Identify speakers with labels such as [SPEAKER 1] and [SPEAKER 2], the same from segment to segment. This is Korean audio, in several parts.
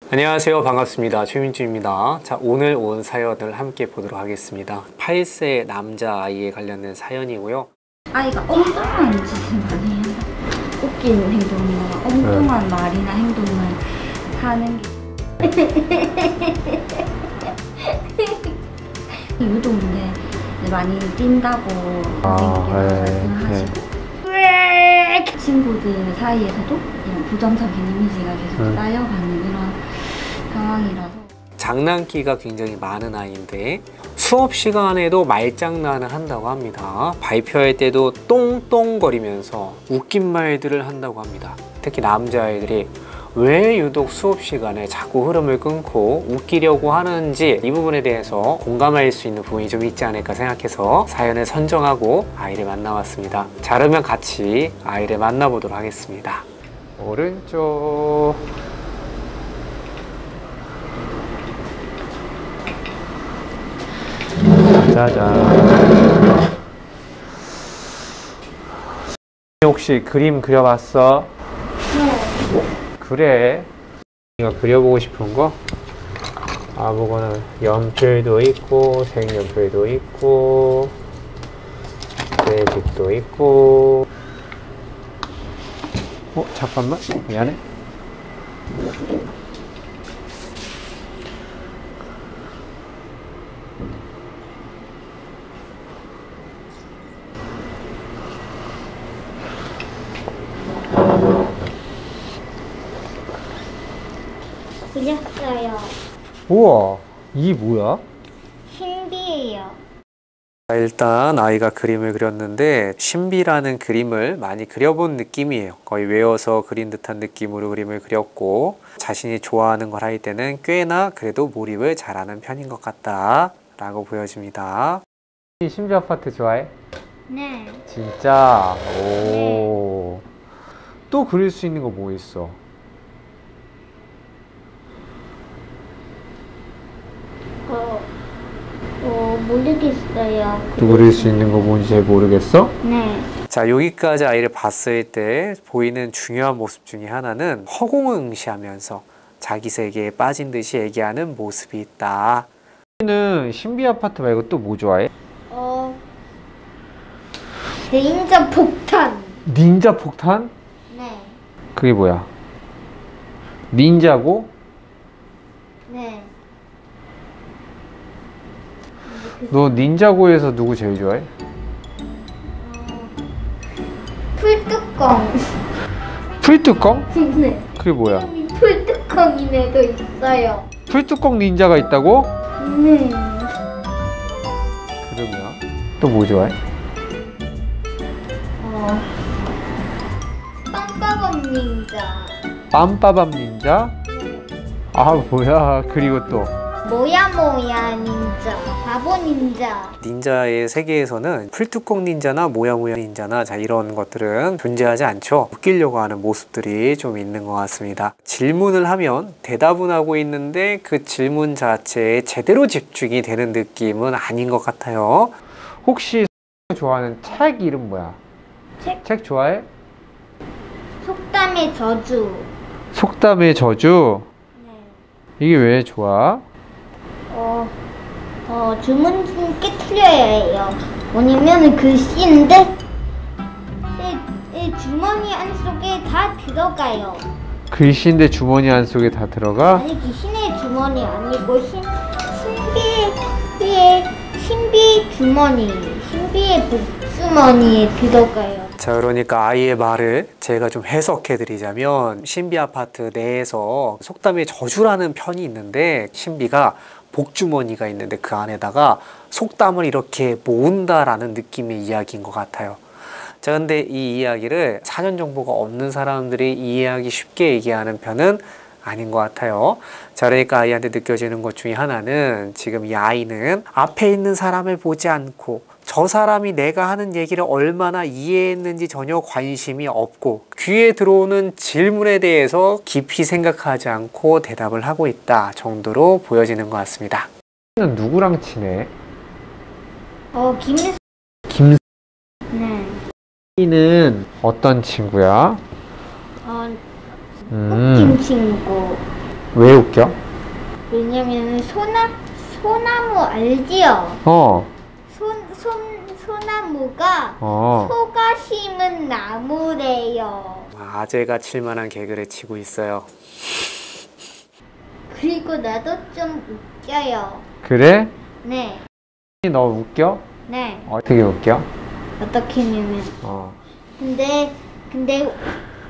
[SPEAKER 1] 안녕하세요. 반갑습니다. 최민주입니다. 자, 오늘 온 사연을 함께 보도록 하겠습니다. 8세 남자아이에 관련된 사연이고요.
[SPEAKER 2] 아이가 엉뚱한 짓을 많이 해요. 웃긴 행동이나 엉뚱한 말이나 행동을 하는 게 유도 근데 많이 뛴다고 선생님께서 말씀하시고 친구들 사이에서도 이런 부정적인 이미지가 계속 쌓여가는 이런 상황이라서
[SPEAKER 1] 장난기가 굉장히 많은 아이인데 수업 시간에도 말장난을 한다고 합니다. 발표할 때도 똥똥거리면서 웃긴 말들을 한다고 합니다. 특히 남자아이들이 왜 유독 수업 시간에 자꾸 흐름을 끊고 웃기려고 하는지 이 부분에 대해서 공감할 수 있는 부분이 좀 있지 않을까 생각해서 사연을 선정하고 아이를 만나왔습니다. 자, 그러면 같이 아이를 만나보도록 하겠습니다. 오른쪽 짜잔. 혹시 그림 그려봤어?
[SPEAKER 2] 네.
[SPEAKER 1] 그래. 이거 그려보고 싶은 거? 아무거나 연필도 있고 색연필도 있고 매직도 있고. 잠깐만, 미안해.
[SPEAKER 2] 그렸어요.
[SPEAKER 1] 우와, 이게 뭐야?
[SPEAKER 2] 신비예요.
[SPEAKER 1] 일단 아이가 그림을 그렸는데 신비라는 그림을 많이 그려본 느낌이에요. 거의 외워서 그린 듯한 느낌으로 그림을 그렸고 자신이 좋아하는 걸 할 때는 꽤나 그래도 몰입을 잘하는 편인 것 같다 라고 보여집니다. 신비 아파트 좋아해?
[SPEAKER 2] 네.
[SPEAKER 1] 진짜? 오. 또 그릴 수 있는 거 뭐 있어?
[SPEAKER 2] 모르겠어요.
[SPEAKER 1] 또 그릴 수 있는 거 뭔지 잘 모르겠어?
[SPEAKER 2] 네.
[SPEAKER 1] 자, 여기까지 아이를 봤을 때 보이는 중요한 모습 중에 하나는 허공을 응시하면서 자기 세계에 빠진 듯이 얘기하는 모습이 있다. 는 신비 아파트 말고 또 뭐 좋아해?
[SPEAKER 2] 닌자 폭탄.
[SPEAKER 1] 닌자 폭탄?
[SPEAKER 2] 네.
[SPEAKER 1] 그게 뭐야? 닌자고?
[SPEAKER 2] 네.
[SPEAKER 1] 너 닌자고에서 누구 제일 좋아해?
[SPEAKER 2] 풀뚜껑.
[SPEAKER 1] 풀뚜껑?
[SPEAKER 2] 네.
[SPEAKER 1] 그게 뭐야?
[SPEAKER 2] 풀뚜껑인 애도 있어요.
[SPEAKER 1] 풀뚜껑 닌자가 있다고?
[SPEAKER 2] 네.
[SPEAKER 1] 그러면 또 뭐 좋아해?
[SPEAKER 2] 빵빠밤 닌자.
[SPEAKER 1] 빰빠밤 닌자? 아, 뭐야. 그리고 또
[SPEAKER 2] 모야모야 닌자. 바보 닌자.
[SPEAKER 1] 닌자의 세계에서는 풀뚜껑 닌자나 모야모야 닌자나 자 이런 것들은 존재하지 않죠. 웃기려고 하는 모습들이 좀 있는 것 같습니다. 질문을 하면 대답은 하고 있는데 그 질문 자체에 제대로 집중이 되는 느낌은 아닌 것 같아요. 혹시 좋아하는 책 이름 뭐야? 책 좋아해?
[SPEAKER 2] 속담의 저주.
[SPEAKER 1] 속담의 저주?
[SPEAKER 2] 네.
[SPEAKER 1] 이게 왜 좋아?
[SPEAKER 2] 주문 꽤 틀려야 해요. 뭐냐면 글씨인데 이 주머니 안속에 다 들어가요.
[SPEAKER 1] 글씨인데 주머니 안속에 다 들어가?
[SPEAKER 2] 아니 귀신의 주머니 아니고 신비의 주머니, 신비의 복주머니에 들어가요.
[SPEAKER 1] 자, 그러니까 아이의 말을 제가 좀 해석해 드리자면 신비 아파트 내에서 속담의 저주라는 편이 있는데 신비가 복주머니가 있는데 그 안에다가 속담을 이렇게 모은다라는 느낌의 이야기인 것 같아요. 자, 근데 이 이야기를 사전 정보가 없는 사람들이 이해하기 쉽게 얘기하는 편은 아닌 것 같아요. 자, 그러니까 아이한테 느껴지는 것 중에 하나는 지금 이 아이는 앞에 있는 사람을 보지 않고 저 사람이 내가 하는 얘기를 얼마나 이해했는지 전혀 관심이 없고 귀에 들어오는 질문에 대해서 깊이 생각하지 않고 대답을 하고 있다 정도로 보여지는 것 같습니다. 누구랑 친해? 김.
[SPEAKER 2] 네.
[SPEAKER 1] 는 어떤 친구야?
[SPEAKER 2] 웃긴 친구.
[SPEAKER 1] 왜 웃겨?
[SPEAKER 2] 왜냐면 소나무 알지요? 소나무가 소가 심은 나무래요.
[SPEAKER 1] 아재가 칠만한 개그를 치고 있어요.
[SPEAKER 2] 그리고 나도 좀 웃겨요.
[SPEAKER 1] 그래?
[SPEAKER 2] 네.
[SPEAKER 1] 너 웃겨?
[SPEAKER 2] 네.
[SPEAKER 1] 어떻게 웃겨?
[SPEAKER 2] 어떻게냐면 근데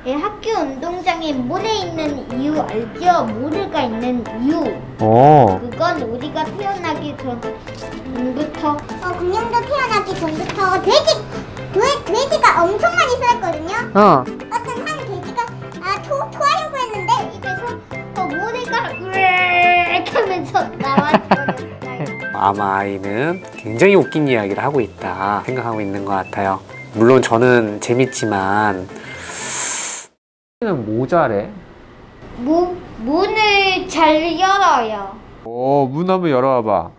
[SPEAKER 2] 학교 운동장에 모래 있는 이유 알죠? 모래가 있는 이유. 그건 우리가 태어나기 전부터
[SPEAKER 3] 공룡도 태어나기 전부터 돼지가 엄청 많이 살았거든요. 어떤 한 돼지가 토하려고 했는데
[SPEAKER 2] 입에서 모래가 으악 하면서 나왔어요.
[SPEAKER 1] 아마 아이는 굉장히 웃긴 이야기를 하고 있다 생각하고 있는 것 같아요. 물론 저는 재밌지만 뭐 잘해?
[SPEAKER 2] 문을 잘 열어요.
[SPEAKER 1] 문 한번 열어봐봐.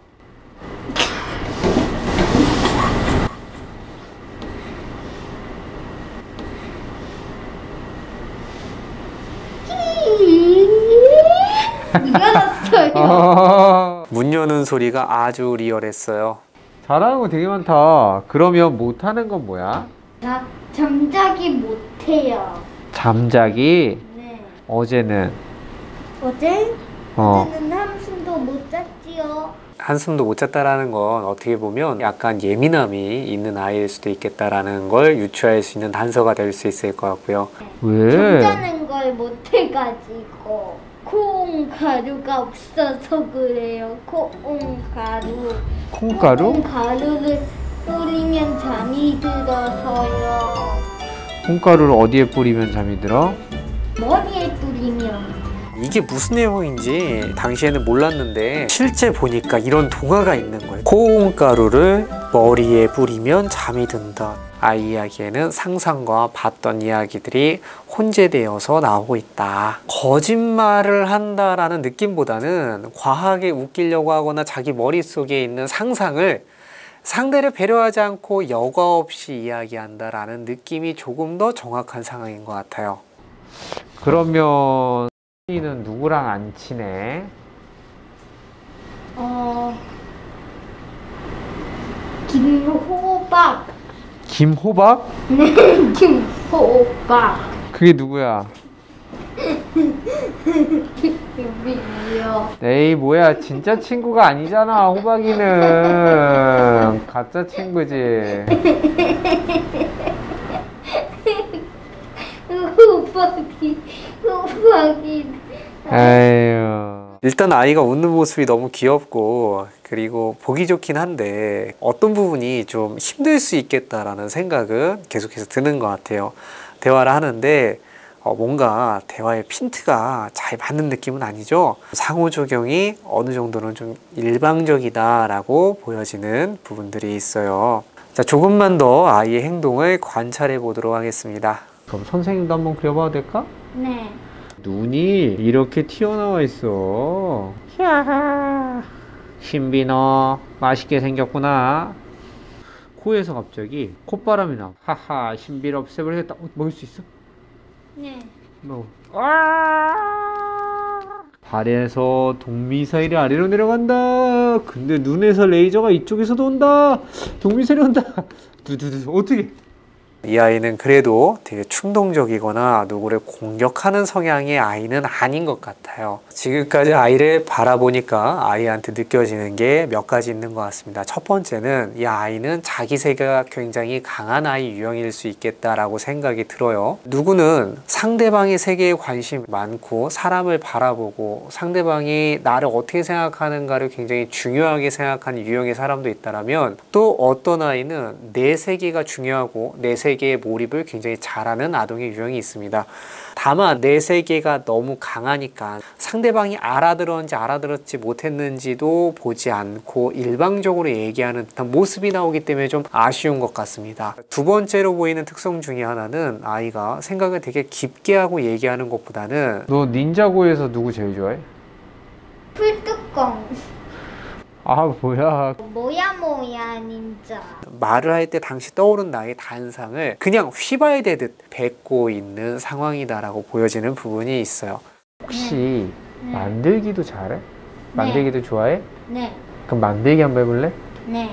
[SPEAKER 2] 열었어요.
[SPEAKER 1] 문 여는 소리가 아주 리얼했어요. 잘하는 거 되게 많다. 그러면 못하는 건 뭐야?
[SPEAKER 2] 나 잠자기 못해요.
[SPEAKER 1] 잠자기?
[SPEAKER 2] 네.
[SPEAKER 1] 어제는?
[SPEAKER 2] 어제는 한숨도 못 잤지요.
[SPEAKER 1] 한숨도 못 잤다라는 건 어떻게 보면 약간 예민함이 있는 아이일 수도 있겠다라는 걸 유추할 수 있는 단서가 될 수 있을 것 같고요. 왜?
[SPEAKER 2] 잠자는 걸 못해가지고 콩가루가 없어서 그래요. 콩가루.
[SPEAKER 1] 콩가루?
[SPEAKER 2] 콩가루를 뿌리면 잠이 들어서요.
[SPEAKER 1] 콩가루를 어디에 뿌리면 잠이 들어?
[SPEAKER 2] 머리에 뿌리면.
[SPEAKER 1] 이게 무슨 내용인지 당시에는 몰랐는데 실제 보니까 이런 동화가 있는 거예요. 콩가루를 머리에 뿌리면 잠이 든다. 아이 이야기에는 상상과 봤던 이야기들이 혼재되어서 나오고 있다. 거짓말을 한다라는 느낌보다는 과하게 웃기려고 하거나 자기 머릿속에 있는 상상을 상대를 배려하지 않고 여과 없이 이야기한다라는 느낌이 조금 더 정확한 상황인 것 같아요. 그러면 는 누구랑 안 친해?
[SPEAKER 2] 김호박.
[SPEAKER 1] 김호박?
[SPEAKER 2] 네, 김호박.
[SPEAKER 1] 그게 누구야?
[SPEAKER 2] 유비요.
[SPEAKER 1] 에이 뭐야, 진짜 친구가 아니잖아. 호박이는 가짜 친구지.
[SPEAKER 2] 호박이.
[SPEAKER 1] 에휴. 일단 아이가 웃는 모습이 너무 귀엽고 그리고 보기 좋긴 한데 어떤 부분이 좀 힘들 수 있겠다라는 생각은 계속해서 드는 것 같아요. 대화를 하는데 뭔가 대화의 핀트가 잘 맞는 느낌은 아니죠. 상호작용이 어느 정도는 좀 일방적이다라고 보여지는 부분들이 있어요. 자, 조금만 더 아이의 행동을 관찰해 보도록 하겠습니다. 그럼 선생님도 한번 그려봐도 될까?
[SPEAKER 2] 네.
[SPEAKER 1] 눈이 이렇게 튀어나와 있어. 야하. 신비 너 맛있게 생겼구나. 코에서 갑자기 콧바람이 나. 하하, 신비를 없애버리겠다. 먹을 수 있어?
[SPEAKER 2] 네.
[SPEAKER 1] 뭐. 발에서 동미사일이 아래로 내려간다. 근데 눈에서 레이저가 이쪽에서도 온다. 동미사일이 온다. 두두두. 어떻게? 이 아이는 그래도 되게 충동적이거나 누구를 공격하는 성향의 아이는 아닌 것 같아요. 지금까지 아이를 바라보니까 아이한테 느껴지는 게 몇 가지 있는 것 같습니다. 첫 번째는 이 아이는 자기 세계가 굉장히 강한 아이 유형일 수 있겠다라고 생각이 들어요. 누구는 상대방의 세계에 관심이 많고 사람을 바라보고 상대방이 나를 어떻게 생각하는가를 굉장히 중요하게 생각하는 유형의 사람도 있다면 또 어떤 아이는 내 세계가 중요하고 내 세계에 몰입을 굉장히 잘하는 아동의 유형이 있습니다. 다만 내 세계가 너무 강하니까 상대방이 알아들었는지 알아들었지 못했는지도 보지 않고 일방적으로 얘기하는 듯한 모습이 나오기 때문에 좀 아쉬운 것 같습니다. 두 번째로 보이는 특성 중에 하나는 아이가 생각을 되게 깊게 하고 얘기하는 것보다는 너 닌자고에서 누구 제일 좋아해?
[SPEAKER 2] 풀뚜껑.
[SPEAKER 1] 아 뭐야.
[SPEAKER 2] 뭐야 닌자.
[SPEAKER 1] 말을 할 때 당시 떠오른 나의 단상을 그냥 휘발되듯 뱉고 있는 상황이다라고 보여지는 부분이 있어요. 혹시 만들기도 잘해? 만들기도 좋아해?
[SPEAKER 2] 네.
[SPEAKER 1] 그럼 만들기 한번 해볼래?
[SPEAKER 2] 네.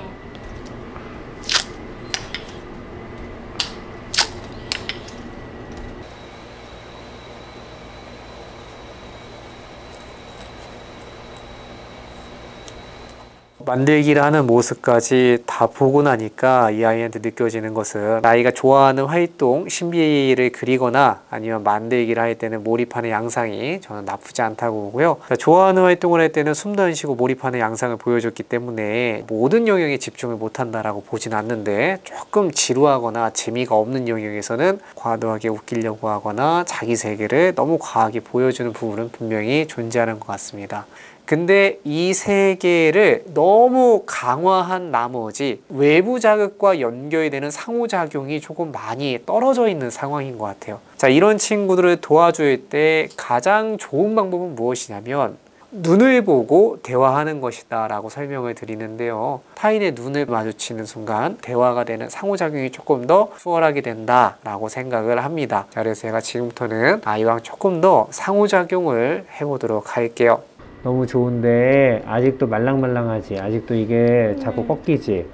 [SPEAKER 1] 만들기를 하는 모습까지 다 보고 나니까 이 아이한테 느껴지는 것은 아이가 좋아하는 활동, 신비를 그리거나 아니면 만들기를 할 때는 몰입하는 양상이 저는 나쁘지 않다고 보고요. 좋아하는 활동을 할 때는 숨도 안 쉬고 몰입하는 양상을 보여줬기 때문에 모든 영역에 집중을 못한다라고 보진 않는데 조금 지루하거나 재미가 없는 영역에서는 과도하게 웃기려고 하거나 자기 세계를 너무 과하게 보여주는 부분은 분명히 존재하는 것 같습니다. 근데 이 세계를 너무 강화한 나머지 외부 자극과 연결이 되는 상호작용이 조금 많이 떨어져 있는 상황인 것 같아요. 자, 이런 친구들을 도와줄 때 가장 좋은 방법은 무엇이냐면 눈을 보고 대화하는 것이다 라고 설명을 드리는데요. 타인의 눈을 마주치는 순간 대화가 되는 상호작용이 조금 더 수월하게 된다 라고 생각을 합니다. 자, 그래서 제가 지금부터는 아이와 조금 더 상호작용을 해보도록 할게요. 너무 좋은데 아직도 말랑말랑하지? 아직도 이게 자꾸 꺾이지?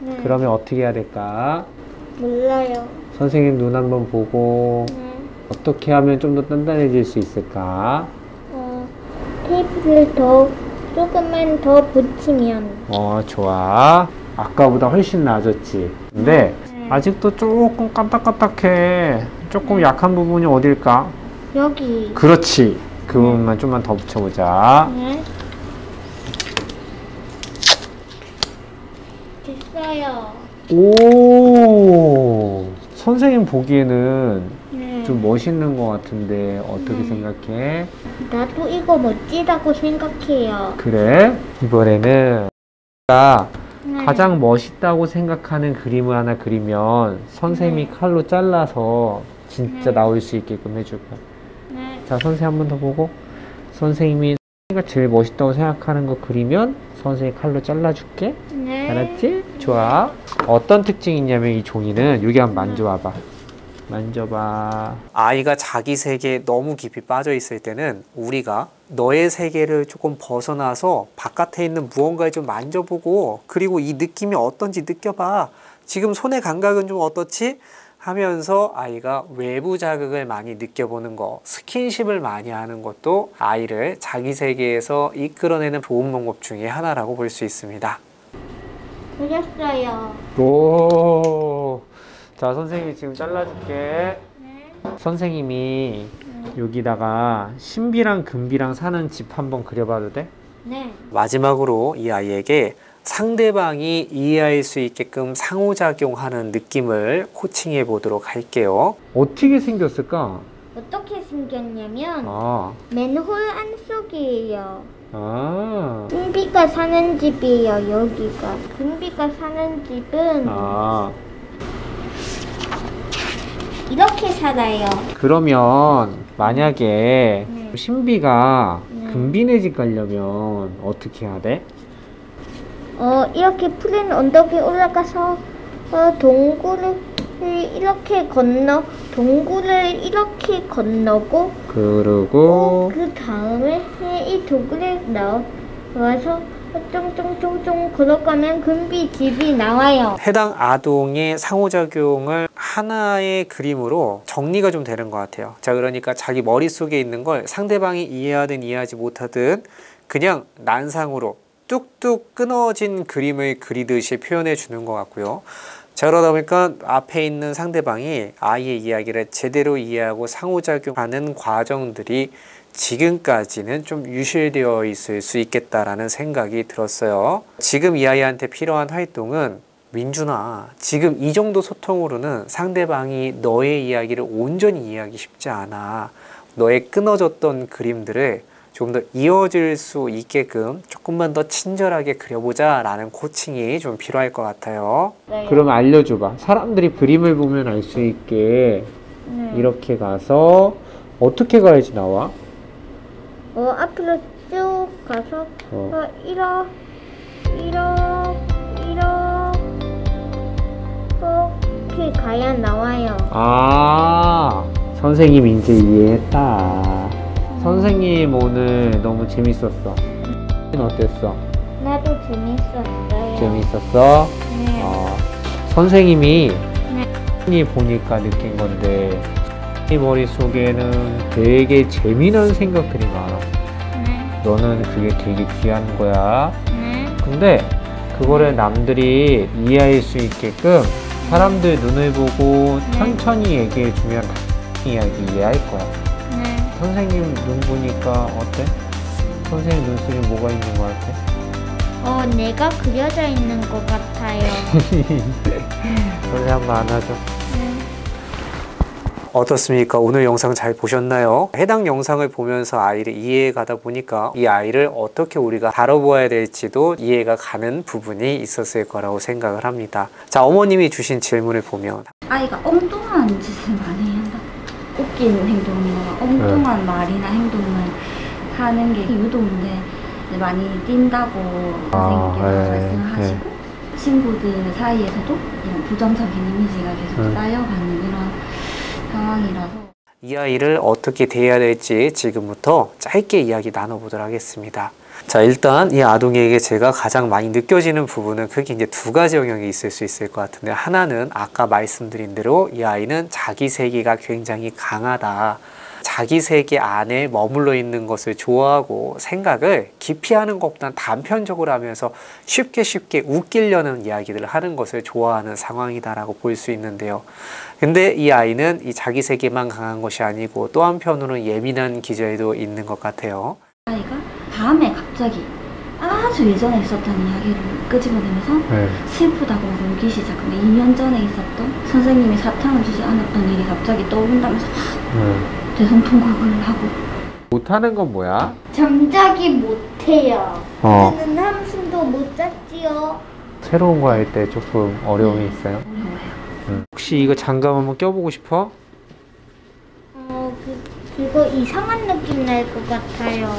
[SPEAKER 2] 네.
[SPEAKER 1] 그러면 어떻게 해야 될까?
[SPEAKER 2] 몰라요.
[SPEAKER 1] 선생님 눈 한번 보고
[SPEAKER 2] 네.
[SPEAKER 1] 어떻게 하면 좀 더 단단해질 수 있을까?
[SPEAKER 2] 테이프를 조금만 더 붙이면.
[SPEAKER 1] 좋아. 아까보다 훨씬 나아졌지? 근데 아직도 조금 까딱까딱해. 조금 약한 부분이 어딜까?
[SPEAKER 2] 여기.
[SPEAKER 1] 그렇지. 그 부분만 좀만 더 붙여보자.
[SPEAKER 2] 네. 됐어요.
[SPEAKER 1] 오, 선생님 보기에는
[SPEAKER 2] 네.
[SPEAKER 1] 좀 멋있는 것 같은데 어떻게 생각해?
[SPEAKER 2] 나도 이거 멋지다고 생각해요.
[SPEAKER 1] 그래? 이번에는 내가
[SPEAKER 2] 네.
[SPEAKER 1] 가장 멋있다고 생각하는 그림을 하나 그리면 선생님이 칼로 잘라서 진짜 나올 수 있게끔 해줄 거야.
[SPEAKER 2] 네.
[SPEAKER 1] 자, 선생님 한 번 더 보고 선생님이 제일 멋있다고 생각하는 거 그리면 선생님이 칼로 잘라줄게.
[SPEAKER 2] 네.
[SPEAKER 1] 알았지? 좋아. 어떤 특징이 있냐면 이 종이는 여기 한번 만져봐봐. 만져봐. 아이가 자기 세계에 너무 깊이 빠져 있을 때는 우리가 너의 세계를 조금 벗어나서 바깥에 있는 무언가를 좀 만져보고 그리고 이 느낌이 어떤지 느껴봐. 지금 손의 감각은 좀 어떻지? 하면서 아이가 외부 자극을 많이 느껴보는 거, 스킨십을 많이 하는 것도 아이를 자기 세계에서 이끌어내는 좋은 방법 중에 하나라고 볼 수 있습니다.
[SPEAKER 2] 그렸어요.
[SPEAKER 1] 오, 자, 선생님이 지금 잘라줄게.
[SPEAKER 2] 네.
[SPEAKER 1] 선생님이 여기다가 신비랑 금비랑 사는 집 한번 그려봐도 돼?
[SPEAKER 2] 네.
[SPEAKER 1] 마지막으로 이 아이에게 상대방이 이해할 수 있게끔 상호작용하는 느낌을 코칭해 보도록 할게요. 어떻게 생겼을까?
[SPEAKER 2] 어떻게 생겼냐면
[SPEAKER 3] 맨홀 안속이에요.
[SPEAKER 2] 금비가 사는 집이에요. 여기가. 금비가 사는 집은 이렇게 살아요.
[SPEAKER 1] 그러면 만약에
[SPEAKER 2] 네.
[SPEAKER 1] 신비가
[SPEAKER 2] 네.
[SPEAKER 1] 금비네 집 가려면 어떻게 해야 돼?
[SPEAKER 2] 이렇게 푸른 언덕에 올라가서 동굴을 이렇게 건너고
[SPEAKER 1] 그러고
[SPEAKER 2] 그 다음에 이 동굴에 나와서 쫑쫑쫑쫑 걸어가면 금비 집이 나와요.
[SPEAKER 1] 해당 아동의 상호작용을 하나의 그림으로 정리가 좀 되는 것 같아요. 자, 그러니까 자기 머릿속에 있는 걸 상대방이 이해하든 이해하지 못하든 그냥 난상으로 뚝뚝 끊어진 그림을 그리듯이 표현해 주는 것 같고요. 자, 그러다 보니까 앞에 있는 상대방이 아이의 이야기를 제대로 이해하고 상호작용하는 과정들이 지금까지는 좀 유실되어 있을 수 있겠다라는 생각이 들었어요. 지금 이 아이한테 필요한 활동은 민준아, 지금 이 정도 소통으로는 상대방이 너의 이야기를 온전히 이해하기 쉽지 않아. 너의 끊어졌던 그림들을 조금 더 이어질 수 있게끔 조금만 더 친절하게 그려보자 라는 코칭이 좀 필요할 것 같아요.
[SPEAKER 2] 네.
[SPEAKER 1] 그럼 알려줘봐. 사람들이 그림을 보면 알 수 있게 이렇게 가서 어떻게 가야지 나와?
[SPEAKER 2] 앞으로 쭉 가서 이렇게 가야 나와요.
[SPEAKER 1] 선생님이 이제 이해했다. 선생님 오늘 너무 재밌었어. 어땠어?
[SPEAKER 3] 나도 재밌었어요.
[SPEAKER 1] 재밌었어?
[SPEAKER 3] 네.
[SPEAKER 1] 선생님이 보니까 느낀 건데 이 머릿속에는 되게 재미난 생각들이 많아.
[SPEAKER 3] 네.
[SPEAKER 1] 너는 그게 되게 귀한 거야.
[SPEAKER 3] 네.
[SPEAKER 1] 근데 그거를 남들이 이해할 수 있게끔 사람들 눈을 보고 천천히 얘기해주면 이야기 이해할 거야.
[SPEAKER 3] 네.
[SPEAKER 1] 선생님 눈 보니까 어때? 선생님 눈 속에 뭐가 있는 거 같아?
[SPEAKER 3] 내가 그려져 있는 것 같아요.
[SPEAKER 1] 선생님 한번 안아줘.
[SPEAKER 3] 네.
[SPEAKER 1] 어떻습니까? 오늘 영상 잘 보셨나요? 해당 영상을 보면서 아이를 이해해 가다 보니까 이 아이를 어떻게 우리가 다뤄보아야 될지도 이해가 가는 부분이 있었을 거라고 생각을 합니다. 자, 어머님이 주신 질문을 보면
[SPEAKER 2] 아이가 엉뚱한 짓을 많이 한다. 웃긴 행동이나 엉뚱한 말이나 행동을 하는 게 유도인데 많이 띈다고 선생님께서 말씀을 하시고 친구들 사이에서도 이런 부정적인 이미지가 계속 쌓여가는 이런 상황이라서
[SPEAKER 1] 이 아이를 어떻게 대해야 될지 지금부터 짧게 이야기 나눠보도록 하겠습니다. 자, 일단 이 아동에게 제가 가장 많이 느껴지는 부분은 크게 이제 두 가지 영역이 있을 수 있을 것 같은데, 하나는 아까 말씀드린 대로 이 아이는 자기 세계가 굉장히 강하다. 자기 세계 안에 머물러 있는 것을 좋아하고 생각을 깊이 하는 것보다는 단편적으로 하면서 쉽게 웃기려는 이야기들을 하는 것을 좋아하는 상황이다라고 볼 수 있는데요. 근데 이 아이는 이 자기 세계만 강한 것이 아니고 또 한편으로는 예민한 기질도 있는 것 같아요.
[SPEAKER 2] 아이가 밤에 갑자기 아주 예전에 있었던 이야기를 끄집어내면서 슬프다고 울기 시작하면 2년 전에 있었던 선생님이 사탕을 주지 않았던 일이 갑자기 떠오른다면서 막 대성통곡을 하고.
[SPEAKER 1] 못하는 건 뭐야?
[SPEAKER 3] 잠자기 못해요.
[SPEAKER 1] 어.
[SPEAKER 3] 저는 한숨도 못 잤지요.
[SPEAKER 1] 새로운 거 할 때 조금 어려움이 있어요?
[SPEAKER 2] 어려워요.
[SPEAKER 1] 혹시 이거 장갑 한번 껴보고 싶어?
[SPEAKER 3] 그거 이상한 느낌 날 것 같아요.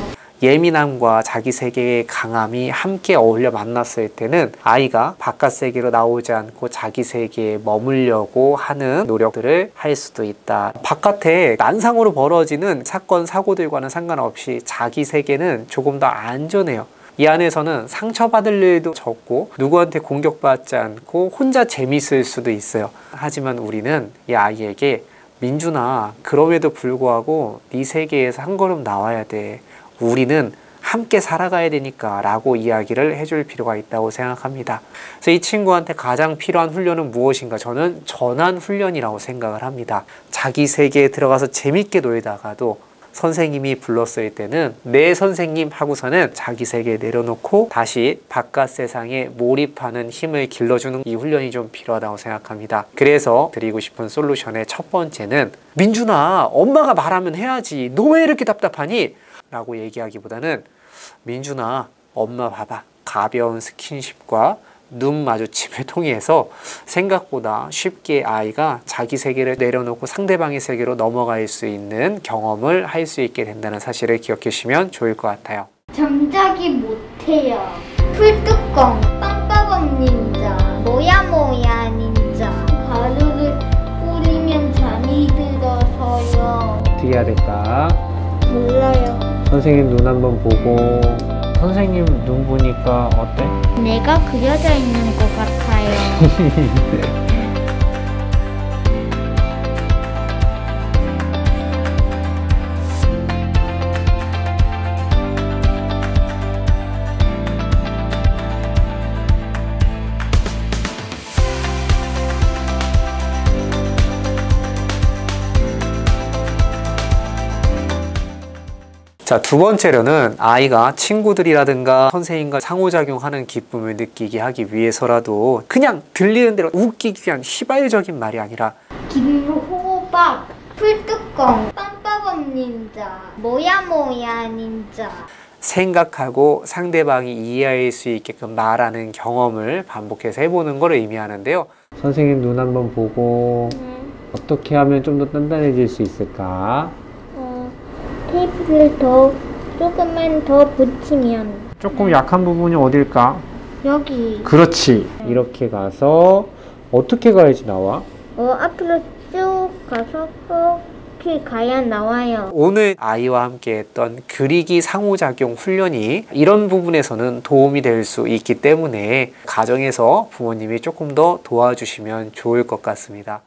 [SPEAKER 1] 예민함과 자기 세계의 강함이 함께 어울려 만났을 때는 아이가 바깥 세계로 나오지 않고 자기 세계에 머물려고 하는 노력들을 할 수도 있다. 바깥에 난상으로 벌어지는 사건, 사고들과는 상관없이 자기 세계는 조금 더 안전해요. 이 안에서는 상처받을 일도 적고 누구한테 공격받지 않고 혼자 재밌을 수도 있어요. 하지만 우리는 이 아이에게 민준아, 그럼에도 불구하고 네 세계에서 한 걸음 나와야 돼. 우리는 함께 살아가야 되니까 라고 이야기를 해줄 필요가 있다고 생각합니다. 그래서 이 친구한테 가장 필요한 훈련은 무엇인가? 저는 전환 훈련이라고 생각을 합니다. 자기 세계에 들어가서 재밌게 놀다가도 선생님이 불렀을 때는 내 선생님 하고서는 자기 세계에 내려놓고 다시 바깥 세상에 몰입하는 힘을 길러주는 이 훈련이 좀 필요하다고 생각합니다. 그래서 드리고 싶은 솔루션의 첫 번째는 민준아, 엄마가 말하면 해야지. 너 왜 이렇게 답답하니? 라고 얘기하기보다는 민준아, 엄마 봐봐. 가벼운 스킨십과 눈 마주침을 통해서 생각보다 쉽게 아이가 자기 세계를 내려놓고 상대방의 세계로 넘어갈 수 있는 경험을 할 수 있게 된다는 사실을 기억해 주시면 좋을 것 같아요.
[SPEAKER 3] 잠자기 못해요. 풀뚜껑, 빵빠밤 닌자, 뭐야 닌자. 가루를 뿌리면 잠이 들어서요.
[SPEAKER 1] 어떻게 해야 될까?
[SPEAKER 3] 몰라요.
[SPEAKER 1] 선생님 눈 한번 보고. 선생님 눈 보니까 어때?
[SPEAKER 3] 내가 그려져 있는 것 같아요.
[SPEAKER 1] 자, 두 번째로는 아이가 친구들이라든가 선생님과 상호작용하는 기쁨을 느끼게 하기 위해서라도 그냥 들리는 대로 웃기기 위한 휘발적인 말이 아니라
[SPEAKER 3] 김호박, 풀뚜껑, 빵빠밤 닌자, 뭐야 닌자.
[SPEAKER 1] 생각하고 상대방이 이해할 수 있게끔 말하는 경험을 반복해서 해보는 걸 의미하는데요. 선생님 눈 한번 보고 어떻게 하면 좀 더 단단해질 수 있을까?
[SPEAKER 3] 테이프를 조금만 더 붙이면.
[SPEAKER 1] 조금 약한 부분이 어딜까?
[SPEAKER 3] 여기.
[SPEAKER 1] 그렇지. 이렇게 가서 어떻게 가야지 나와?
[SPEAKER 3] 앞으로 쭉 가서 꼭 스킬 가야 나와요.
[SPEAKER 1] 오늘 아이와 함께 했던 그리기 상호작용 훈련이 이런 부분에서는 도움이 될 수 있기 때문에 가정에서 부모님이 조금 더 도와주시면 좋을 것 같습니다.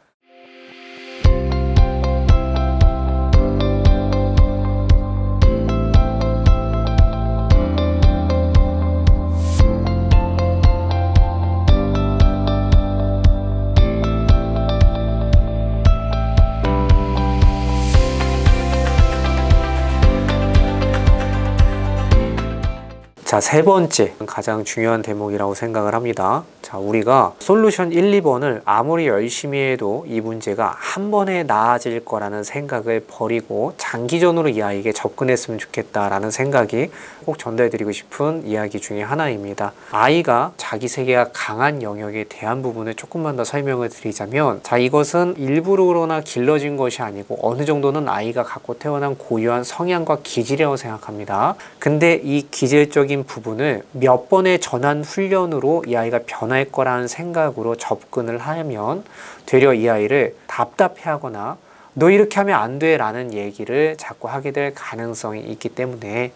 [SPEAKER 1] 자, 세 번째 가장 중요한 대목이라고 생각을 합니다. 자, 우리가 솔루션 1, 2번을 아무리 열심히 해도 이 문제가 한 번에 나아질 거라는 생각을 버리고 장기전으로 이 아이에게 접근했으면 좋겠다라는 생각이 꼭 전달드리고 싶은 이야기 중에 하나입니다. 아이가 자기 세계가 강한 영역에 대한 부분을 조금만 더 설명을 드리자면, 자, 이것은 일부러 그러나 길러진 것이 아니고 어느 정도는 아이가 갖고 태어난 고유한 성향과 기질이라고 생각합니다. 근데 이 기질적인 부분을 몇 번의 전환 훈련으로 이 아이가 변할 거라는 생각으로 접근을 하면 되려 이 아이를 답답해하거나 너 이렇게 하면 안 돼 라는 얘기를 자꾸 하게 될 가능성이 있기 때문에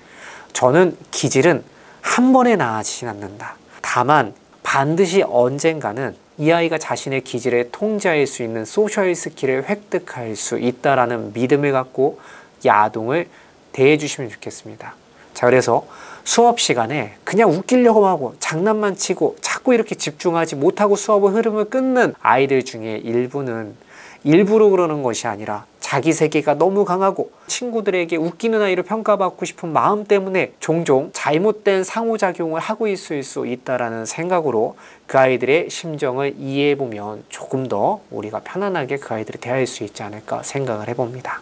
[SPEAKER 1] 저는 기질은 한 번에 나아지진 않는다. 다만 반드시 언젠가는 이 아이가 자신의 기질을 통제할 수 있는 소셜 스킬을 획득할 수 있다라는 믿음을 갖고 야동을 대해 주시면 좋겠습니다. 자, 그래서 수업 시간에 그냥 웃기려고 하고 장난만 치고 자꾸 이렇게 집중하지 못하고 수업의 흐름을 끊는 아이들 중에 일부는 일부러 그러는 것이 아니라 자기 세계가 너무 강하고 친구들에게 웃기는 아이로 평가받고 싶은 마음 때문에 종종 잘못된 상호작용을 하고 있을 수 있다는 생각으로 그 아이들의 심정을 이해해보면 조금 더 우리가 편안하게 그 아이들을 대할 수 있지 않을까 생각을 해봅니다.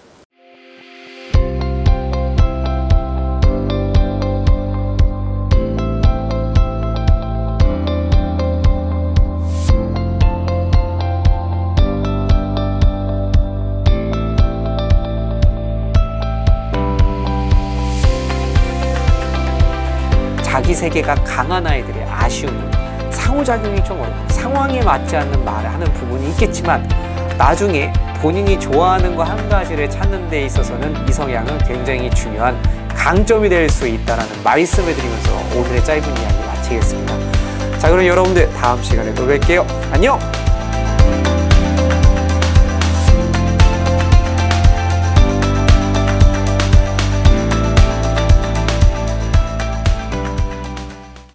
[SPEAKER 1] 자기 세계가 강한 아이들의 아쉬움은 상호작용이 좀 어렵고 상황에 맞지 않는 말을 하는 부분이 있겠지만 나중에 본인이 좋아하는 거 한 가지를 찾는 데 있어서는 이 성향은 굉장히 중요한 강점이 될 수 있다는 말씀을 드리면서 오늘의 짧은 이야기 마치겠습니다. 자, 그럼 여러분들 다음 시간에 또 뵐게요. 안녕!